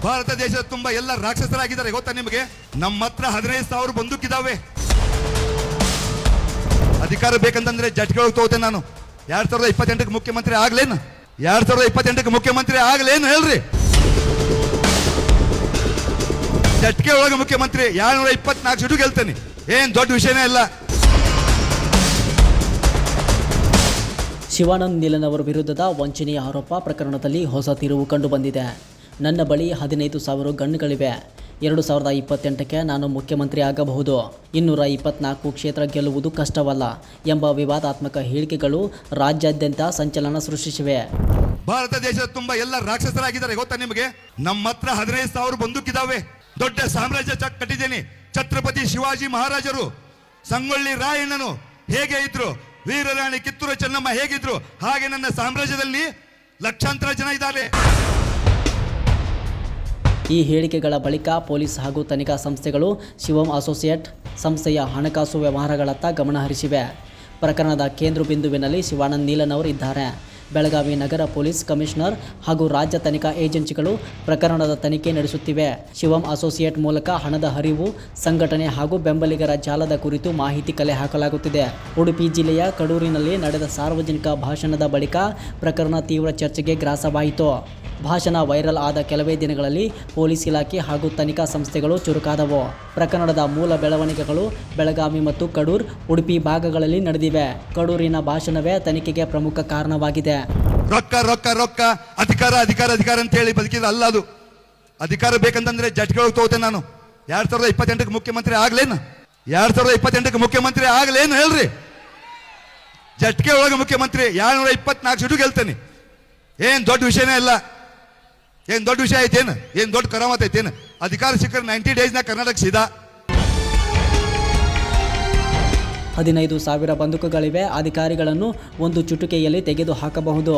ಭಾರತ ದೇಶದ ತುಂಬಾ ಎಲ್ಲ ರಾಕ್ಷಸರಾಗಿದ್ದಾರೆ ಗೊತ್ತಾ ನಿಮಗೆ? ನಮ್ಮ ಹತ್ರ 15,000 ಬಂದೂಕಿದಾವೆ. ಅಧಿಕಾರ ಬೇಕಂತಂದ್ರೆ ಜಟ್ಗೆ ತಗೋತೇನೆ ನಾನು. 2028ಕ್ಕೆ ಮುಖ್ಯಮಂತ್ರಿ ಆಗ್ಲೇನು? 2028ಕ್ಕೆ ಮುಖ್ಯಮಂತ್ರಿ ಆಗ್ಲೇನು ಹೇಳ್ರಿ? ಜಟ್ಗೆ ಒಳಗೆ ಮುಖ್ಯಮಂತ್ರಿ 224 ಸೀಟು ಗೆಲ್ತೇನೆ. ಏನ್ ದೊಡ್ಡ ವಿಷಯನೇ ಇಲ್ಲ. ಶಿವಾನಂದ ನೀಲನ್ ಅವರ ವಿರುದ್ಧದ ವಂಚನೆಯ ಆರೋಪ ಪ್ರಕರಣದಲ್ಲಿ ಹೊಸ ತಿರುವು ಕಂಡುಬಂದಿದೆ. ನನ್ನ ಬಳಿ 15,000 ಗನ್ಗಳಿವೆ. 2028ಕ್ಕೆ ನಾನು ಮುಖ್ಯಮಂತ್ರಿ ಆಗಬಹುದು. 224 ಕ್ಷೇತ್ರ ಗೆಲ್ಲುವುದು ಕಷ್ಟವಲ್ಲ ಎಂಬ ವಿವಾದಾತ್ಮಕ ಹೇಳಿಕೆಗಳು ರಾಜ್ಯಾದ್ಯಂತ ಸಂಚಲನ ಸೃಷ್ಟಿಸಿವೆ. ಭಾರತ ದೇಶದ ತುಂಬಾ ಎಲ್ಲ ರಾಕ್ಷಸರಾಗಿದ್ದಾರೆ ಗೊತ್ತಾ ನಿಮಗೆ? ನಮ್ಮ ಹತ್ರ 15,000 ಬಂದೂಕಿದಾವೆ. ದೊಡ್ಡ ಸಾಮ್ರಾಜ್ಯ ಕಟ್ಟಿದ್ದೇನೆ. ಛತ್ರಪತಿ ಶಿವಾಜಿ ಮಹಾರಾಜರು, ಸಂಗೊಳ್ಳಿ ರಾಯಣ್ಣನು ಹೇಗೆ ಇದ್ರು, ವೀರರಾಣಿ ಕಿತ್ತೂರು ಚೆನ್ನಮ್ಮ ಹೇಗಿದ್ರು, ಹಾಗೆ ನನ್ನ ಸಾಮ್ರಾಜ್ಯದಲ್ಲಿ ಲಕ್ಷಾಂತರ ಜನ ಇದ್ದಾರೆ. ಈ ಹೇಳಿಕೆಗಳ ಬಳಿಕ ಪೊಲೀಸ್ ಹಾಗೂ ತನಿಖಾ ಸಂಸ್ಥೆಗಳು ಶಿವಂ ಅಸೋಸಿಯೇಟ್ ಸಂಸ್ಥೆಯ ಹಣಕಾಸು ವ್ಯವಹಾರಗಳತ್ತ ಗಮನಹರಿಸಿವೆ. ಪ್ರಕರಣದ ಕೇಂದ್ರ ಬಿಂದುವಿನಲ್ಲಿ ಶಿವಾನಂದ ನೀಲನ್ ಅವರು ಇದ್ದಾರೆ. ಬೆಳಗಾವಿ ನಗರ ಪೊಲೀಸ್ ಕಮಿಷನರ್ ಹಾಗೂ ರಾಜ್ಯ ತನಿಖಾ ಏಜೆನ್ಸಿಗಳು ಪ್ರಕರಣದ ತನಿಖೆ ನಡೆಸುತ್ತಿವೆ. ಶಿವಂ ಅಸೋಸಿಯೇಟ್ ಮೂಲಕ ಹಣದ ಹರಿವು, ಸಂಘಟನೆ ಹಾಗೂ ಬೆಂಬಲಿಗರ ಜಾಲದ ಕುರಿತು ಮಾಹಿತಿ ಕಲೆ ಹಾಕಲಾಗುತ್ತಿದೆ. ಉಡುಪಿ ಜಿಲ್ಲೆಯ ಕಡೂರಿನಲ್ಲಿ ನಡೆದ ಸಾರ್ವಜನಿಕ ಭಾಷಣದ ಬಳಿಕ ಪ್ರಕರಣ ತೀವ್ರ ಚರ್ಚೆಗೆ ಗ್ರಾಸವಾಯಿತು. ಭಾಷಣ ವೈರಲ್ ಆದ ಕೆಲವೇ ದಿನಗಳಲ್ಲಿ ಪೊಲೀಸ್ ಇಲಾಖೆ ಹಾಗೂ ತನಿಖಾ ಸಂಸ್ಥೆಗಳು ಚುರುಕಾದವು. ಪ್ರಕರಣದ ಮೂಲ ಬೆಳವಣಿಗೆಗಳು ಬೆಳಗಾವಿ ಮತ್ತು ಕಡೂರು, ಉಡುಪಿ ಭಾಗಗಳಲ್ಲಿ ನಡೆದಿವೆ. ಕಡೂರಿನ ಭಾಷಣವೇ ತನಿಖೆಗೆ ಪ್ರಮುಖ ಕಾರಣವಾಗಿದೆ. ರೊಕ್ಕ ರೊಕ್ಕ ರೊಕ್ಕ, ಅಧಿಕಾರ ಅಧಿಕಾರ ಅಧಿಕಾರ ಅಂತ ಹೇಳಿ ಬದುಕಿದ್ರೆ ಅಲ್ಲ ಅದು. ಅಧಿಕಾರ ಬೇಕಂತಂದ್ರೆ ಜಟ್ಗೆ ತಗೋತೇನೆ ನಾನು. 2028ಕ್ಕೆ ಮುಖ್ಯಮಂತ್ರಿ ಆಗ್ಲೇನು? 2028ಕ್ಕೆ ಮುಖ್ಯಮಂತ್ರಿ ಆಗ್ಲೇನು ಹೇಳ್ರಿ? ಜಟ್ಗೆ ಒಳಗೆ ಮುಖ್ಯಮಂತ್ರಿ 224 ಸೀಟು ಗೆಲ್ತೇನೆ. ಏನ್ ದೊಡ್ಡ ವಿಷಯನೇ ಇಲ್ಲ. ಏನ್ ದೊಡ್ಡ ವಿಷಯ ಐತೇನು? ಏನ್ ದೊಡ್ಡ ಕರಾಮತ್ ಐತೇನು? ಅಧಿಕಾರ ಸಿಕ್ಕರೆ 90 ಡೇಸ್ನ ಕರ್ನಾಟಕ ಸೀದಾ. 15,000 ಬಂದೂಕುಗಳಿವೆ. ಅಧಿಕಾರಿಗಳನ್ನು ಒಂದು ಚುಟುಕೆಯಲ್ಲಿ ತೆಗೆದು ಹಾಕಬಹುದು.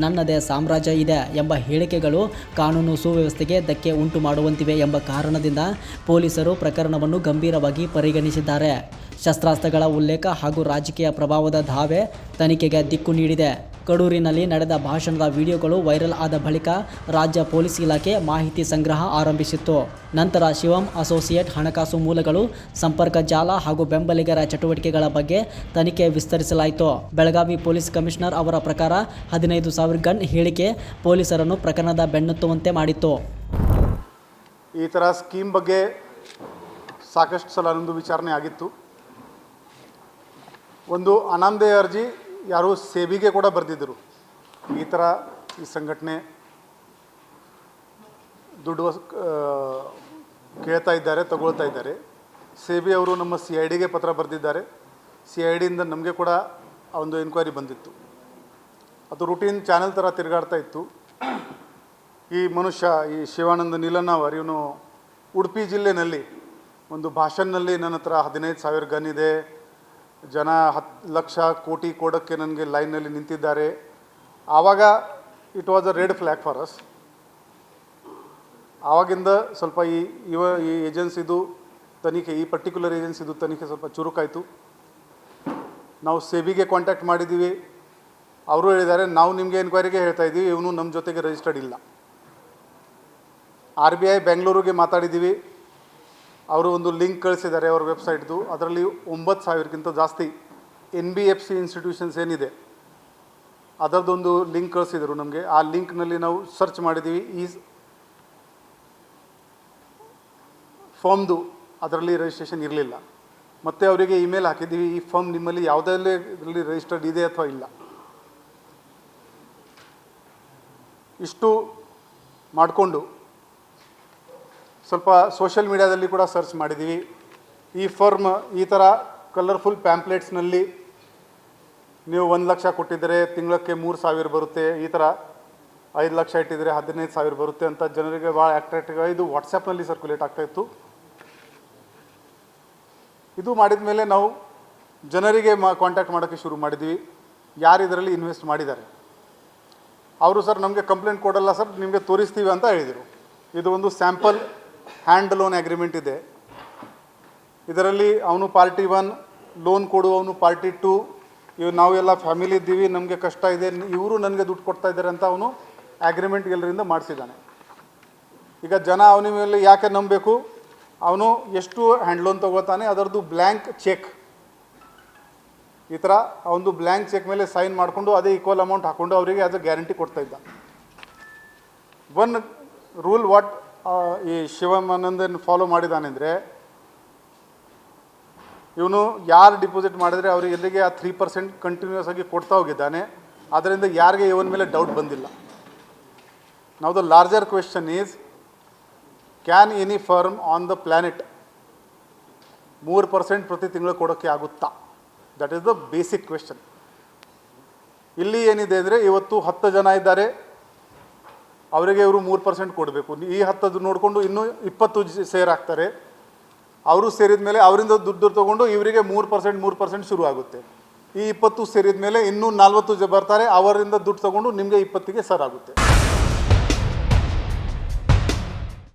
ನನ್ನದೇ ಸಾಮ್ರಾಜ್ಯ ಇದೆ ಎಂಬ ಹೇಳಿಕೆಗಳು ಕಾನೂನು ಸುವ್ಯವಸ್ಥೆಗೆ ಧಕ್ಕೆ ಉಂಟು ಮಾಡುವಂತಿವೆ ಎಂಬ ಕಾರಣದಿಂದ ಪೊಲೀಸರು ಪ್ರಕರಣವನ್ನು ಗಂಭೀರವಾಗಿ ಪರಿಗಣಿಸಿದ್ದಾರೆ. ಶಸ್ತ್ರಾಸ್ತ್ರಗಳ ಉಲ್ಲೇಖ ಹಾಗೂ ರಾಜಕೀಯ ಪ್ರಭಾವದ ದಾವೆ ತನಿಖೆಗೆ ದಿಕ್ಕು ನೀಡಿದೆ. ಕಡೂರಿನಲ್ಲಿ ನಡೆದ ಭಾಷಣದ ವಿಡಿಯೋಗಳು ವೈರಲ್ ಆದ ಬಳಿಕ ರಾಜ್ಯ ಪೊಲೀಸ್ ಇಲಾಖೆ ಮಾಹಿತಿ ಸಂಗ್ರಹ ಆರಂಭಿಸಿತ್ತು. ನಂತರ ಶಿವಂ ಅಸೋಸಿಯೇಟ್ ಹಣಕಾಸು ಮೂಲಗಳು, ಸಂಪರ್ಕ ಜಾಲ ಹಾಗೂ ಬೆಂಬಲಿಗರ ಚಟುವಟಿಕೆಗಳ ಬಗ್ಗೆ ತನಿಖೆ ವಿಸ್ತರಿಸಲಾಯಿತು. ಬೆಳಗಾವಿ ಪೊಲೀಸ್ ಕಮಿಷನರ್ ಅವರ ಪ್ರಕಾರ 15,000 ಗನ್ ಹೇಳಿಕೆ ಪೊಲೀಸರನ್ನು ಪ್ರಕರಣದ ಬೆನ್ನತ್ತುವಂತೆ ಮಾಡಿತ್ತು. ಈ ಥರ ಸ್ಕೀಮ್ ಬಗ್ಗೆ ಸಾಕಷ್ಟು ಸಲ ನಮ್ಮದು ವಿಚಾರಣೆ ಆಗಿತ್ತು. ಒಂದು ಅನಾಮಧೇಯ ಅರ್ಜಿ ಯಾರು ಸೇಬಿಗೆ ಕೂಡ ಬರೆದಿದ್ದರು. ಈ ಥರ ಈ ಸಂಘಟನೆ ದುಡ್ಡು ಕೇಳ್ತಾ ಇದ್ದಾರೆ, ತಗೊಳ್ತಾ ಇದ್ದಾರೆ. ಸೇಬಿ ಅವರು ನಮ್ಮ CIDಗೆ ಪತ್ರ ಬರೆದಿದ್ದಾರೆ. CIDಯಿಂದ ನಮಗೆ ಕೂಡ ಒಂದು ಎನ್ಕ್ವೈರಿ ಬಂದಿತ್ತು. ಅದು ರೂಟೀನ್ ಚಾನೆಲ್ ಥರ ತಿರುಗಾಡ್ತಾ ಇತ್ತು. ಈ ಮನುಷ್ಯ, ಈ ಶಿವಾನಂದ ನೀಲನ್ ಅವರು, ಇವನು ಉಡುಪಿ ಜಿಲ್ಲೆಯಲ್ಲಿ ಒಂದು ಭಾಷಣದಲ್ಲಿ ನನ್ನ ಹತ್ರ 15,000 ಗನ್ ಇದೆ, ಜನ 10 ಲಕ್ಷ ಕೋಟಿ ಕೊಡೋಕ್ಕೆ ನನಗೆ ಲೈನಲ್ಲಿ ನಿಂತಿದ್ದಾರೆ. ಆವಾಗ it was a red flag for us. ಆವಾಗಿಂದ ಸ್ವಲ್ಪ ಈ ಏಜೆನ್ಸಿದು ತನಿಖೆ, ಈ ಪರ್ಟಿಕ್ಯುಲರ್ ಏಜೆನ್ಸಿದು ತನಿಖೆ ಸ್ವಲ್ಪ ಚುರುಕಾಯಿತು. ನಾವು ಸೇಬಿಗೆ ಕಾಂಟ್ಯಾಕ್ಟ್ ಮಾಡಿದ್ದೀವಿ. ಅವರು ಹೇಳಿದ್ದಾರೆ, ನಾವು ನಿಮಗೆ ಎನ್ಕ್ವೈರಿಗೆ ಹೇಳ್ತಾ ಇದ್ದೀವಿ, ಇವನು ನಮ್ಮ ಜೊತೆಗೆ ರಿಜಿಸ್ಟರ್ಡ್ ಇಲ್ಲ. RBI ಬೆಂಗಳೂರಿಗೆ ಮಾತಾಡಿದ್ದೀವಿ. ಅವರು ಒಂದು ಲಿಂಕ್ ಕಳಿಸಿದ್ದಾರೆ ಅವ್ರ ವೆಬ್ಸೈಟ್ದು. ಅದರಲ್ಲಿ 9,000ಕ್ಕಿಂತ ಜಾಸ್ತಿ NBFC ಇನ್ಸ್ಟಿಟ್ಯೂಷನ್ಸ್ ಏನಿದೆ ಅದರದ್ದೊಂದು ಲಿಂಕ್ ಕಳಿಸಿದರು ನಮಗೆ. ಆ ಲಿಂಕ್ನಲ್ಲಿ ನಾವು ಸರ್ಚ್ ಮಾಡಿದ್ದೀವಿ. ಈ ಫಾರ್ಮ್ದು ಅದರಲ್ಲಿ ರಿಜಿಸ್ಟ್ರೇಷನ್ ಇರಲಿಲ್ಲ. ಮತ್ತು ಅವರಿಗೆ ಇಮೇಲ್ ಹಾಕಿದ್ದೀವಿ, ಈ ಫಾರ್ಮ್ ನಿಮ್ಮಲ್ಲಿ ಯಾವುದಲ್ಲೇ ಇದರಲ್ಲಿ ರಿಜಿಸ್ಟರ್ಡ್ ಇದೆ ಅಥವಾ ಇಲ್ಲ. ಇಷ್ಟು ಮಾಡಿಕೊಂಡು ಸ್ವಲ್ಪ ಸೋಷಿಯಲ್ ಮೀಡಿಯಾದಲ್ಲಿ ಕೂಡ ಸರ್ಚ್ ಮಾಡಿದ್ದೀವಿ. ಈ ಫರ್ಮ್ ಈ ಥರ ಕಲರ್ಫುಲ್ ಪ್ಯಾಂಪ್ಲೆಟ್ಸ್ನಲ್ಲಿ ನೀವು 1 ಲಕ್ಷ ಕೊಟ್ಟಿದ್ದರೆ ತಿಂಗಳಕ್ಕೆ 3,000 ಬರುತ್ತೆ, ಈ ಥರ 5 ಲಕ್ಷ ಇಟ್ಟಿದ್ರೆ 15,000 ಬರುತ್ತೆ ಅಂತ ಜನರಿಗೆ ಭಾಳ ಅಟ್ರಾಕ್ಟಿವ್ ಆಗಿ ಇದು ವಾಟ್ಸಪ್ನಲ್ಲಿ ಸರ್ಕ್ಯುಲೇಟ್ ಆಗ್ತಾಯಿತ್ತು. ಇದು ಮಾಡಿದ ಮೇಲೆ ನಾವು ಜನರಿಗೆ ಕಾಂಟ್ಯಾಕ್ಟ್ ಮಾಡೋಕ್ಕೆ ಶುರು ಮಾಡಿದ್ವಿ, ಯಾರು ಇದರಲ್ಲಿ ಇನ್ವೆಸ್ಟ್ ಮಾಡಿದ್ದಾರೆ. ಅವರು ಸರ್ ನಮಗೆ ಕಂಪ್ಲೇಂಟ್ ಕೊಡಲ್ಲ ಸರ್, ನಿಮಗೆ ತೋರಿಸ್ತೀವಿ ಅಂತ ಹೇಳಿದರು. ಇದು ಒಂದು ಸ್ಯಾಂಪಲ್ ಹ್ಯಾಂಡ್ ಲೋನ್ ಅಗ್ರಿಮೆಂಟ್ ಇದೆ. ಇದರಲ್ಲಿ ಅವನು ಪಾರ್ಟಿ 1 ಲೋನ್ ಕೊಡುವವನು ಪಾರ್ಟಿ 2, ಇವು ನಾವೆಲ್ಲ ಫ್ಯಾಮಿಲಿ ಇದ್ದೀವಿ, ನಮಗೆ ಕಷ್ಟ ಇದೆ, ಇವರು ನನಗೆ ದುಡ್ಡು ಕೊಡ್ತಾ ಇದ್ದಾರೆ ಅಂತ ಅವನು ಅಗ್ರಿಮೆಂಟ್ ಎಲ್ಲರಿಂದ ಮಾಡಿಸಿದ್ದಾನೆ. ಈಗ ಜನ ಅವನ ಮೇಲೆ ಯಾಕೆ ನಂಬಬೇಕು, ಅವನು ಎಷ್ಟು ಹ್ಯಾಂಡ್ ಲೋನ್ ತೊಗೊಳ್ತಾನೆ ಅದರದ್ದು ಬ್ಲ್ಯಾಂಕ್ ಚೆಕ್, ಈ ಥರ ಅವನು ಬ್ಲ್ಯಾಂಕ್ ಚೆಕ್ ಮೇಲೆ ಸೈನ್ ಮಾಡಿಕೊಂಡು ಅದೇ ಈಕ್ವಲ್ ಅಮೌಂಟ್ ಹಾಕ್ಕೊಂಡು ಅವರಿಗೆ ಅದು ಗ್ಯಾರಂಟಿ ಕೊಡ್ತಾ ಇದ್ದ. ಒನ್ ರೂಲ್ ವಾಟ್ ಈ ಶಿವಾನಂದನ್ ಫಾಲೋ ಮಾಡಿದಾನೆಂದರೆ, ಇವನು ಯಾರು ಡಿಪಾಸಿಟ್ ಮಾಡಿದರೆ ಅವ್ರಿಗೆ ಎಲ್ಲಿಗೆ ಆ 3% ಕಂಟಿನ್ಯೂಸ್ ಆಗಿ ಕೊಡ್ತಾ ಹೋಗಿದ್ದಾನೆ. ಆದ್ದರಿಂದ ಯಾರಿಗೆ ಇವನ ಮೇಲೆ ಡೌಟ್ ಬಂದಿಲ್ಲ. ನಾವು the larger question is, can any firm on the planet 3% ಪ್ರತಿ ತಿಂಗಳು ಕೊಡೋಕ್ಕೆ ಆಗುತ್ತಾ? That is the basic question. ಇಲ್ಲಿ ಏನಿದೆ ಅಂದರೆ, ಇವತ್ತು 10 ಜನ ಇದ್ದಾರೆ, ಅವರಿಗೆ ಇವರು 3% ಕೊಡಬೇಕು. ಈ 10 ನೋಡಿಕೊಂಡು ಇನ್ನೂ 20 ಸೇರ್ ಆಗ್ತಾರೆ. ಅವರು ಸೇರಿದ ಮೇಲೆ ಅವರಿಂದ ದುಡ್ಡು ತೊಗೊಂಡು ಇವರಿಗೆ 3% ಶುರು ಆಗುತ್ತೆ. ಈ 20 ಸೇರಿದ ಮೇಲೆ ಇನ್ನೂ 40 ಬರ್ತಾರೆ, ಅವರಿಂದ ದುಡ್ಡು ತೊಗೊಂಡು ನಿಮಗೆ 20ಗೆ ಸರ್ ಆಗುತ್ತೆ.